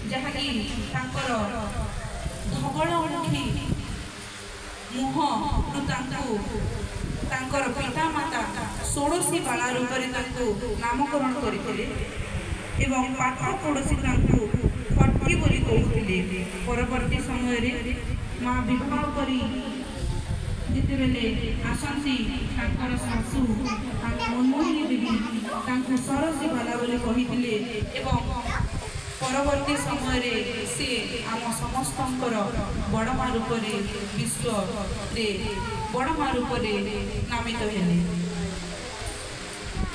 जहाँकि धवलमुखी मुहु पिता माता 16 बाला रूप नामकरण करते पाख पड़ोशी फटकी बोली कहते। परवर्ती समय माँ विवाह करी जितेबले आसती शाशु मनमोहिनी देवी सरसी बाला बोली कहते। परवर्ती समय से आम समस्त बड़मा रूप विश्व बड़मा रूप नामित हेले।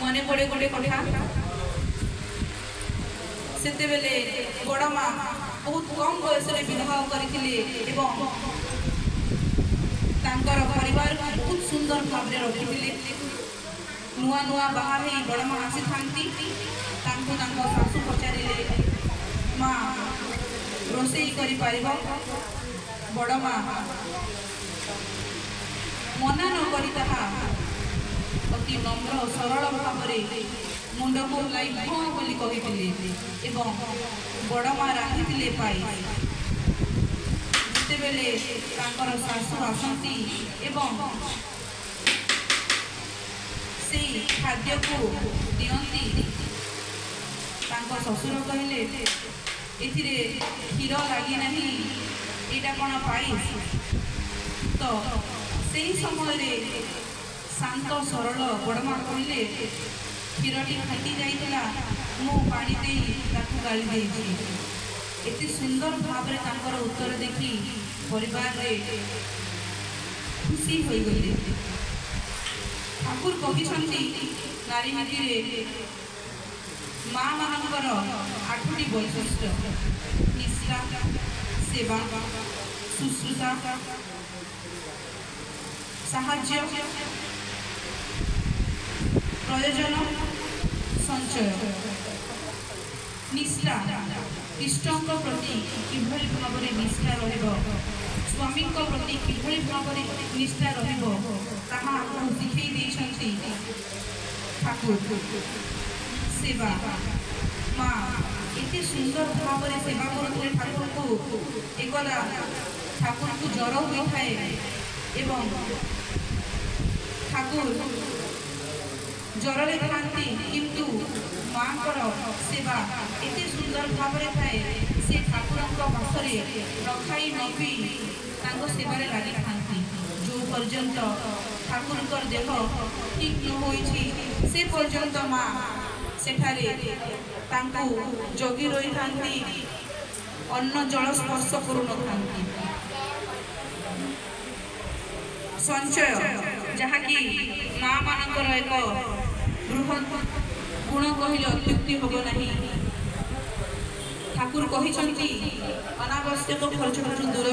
मन पड़े गोटे कथा सेते बेले बड़मा बहुत कम बयस विवाह करते परिवार को बहुत सुंदर भाव में रखी। नुआ नुआ बाहर ही बड़मा आसी शाशु पचारे माँ रोसई करी पारिबो। बड़मा मना न करी ताहा अति नम्र सरल भाव मुंड को लाई बोली कहते। बड़मा रांधि पाई जितेबले शाशु आसती से खाद्य को दियंती ससुर कहले एथिरे क्षीर लगी नहीं एटा कौन पाई। तो से समय शांत सरल बड़मा कहले क्षीरटी फाटी जाइला मु पानी दे गाली दे। एते सुंदर भाव में उत्तर देखी परिवार रे खुशी हो गले। ठाकुर कहते नारी नीति माँ मानकर 8टी वैशिष्ट्य निष्ठा सेवा शुश्रूषा साहाय्य प्रयोजन संचय। निष्ठा इष्टों प्रति किभली भाव में निष्ठा रहिबो स्वामी प्रति किभली भाव में निष्ठा रहिबो ताहा शिखै दैछन्ति ठाकुर। सेवा माँ एते सुंदर भाव में सेवा करते ठाकुर को एकदा ठाकुर को ज्वर होता है ठाकुर ज्वर खाती किंतु माँ सेवा एते सुंदर भाव में थाए से ठाकुर पाखरे रखाई नपी सेवारे लगी था। जो पर्यंत ठाकुर देह ठीक न होइछि से पर्यंत माँ सेठारे जगी रही था अन्न जल स्पर्श करू न। संचय जहाँकि माँ मानकर एक बृहत गुण कहले अत्युक्ति होब नहीं। ठाकुर कहते अनावश्यक खर्च दूर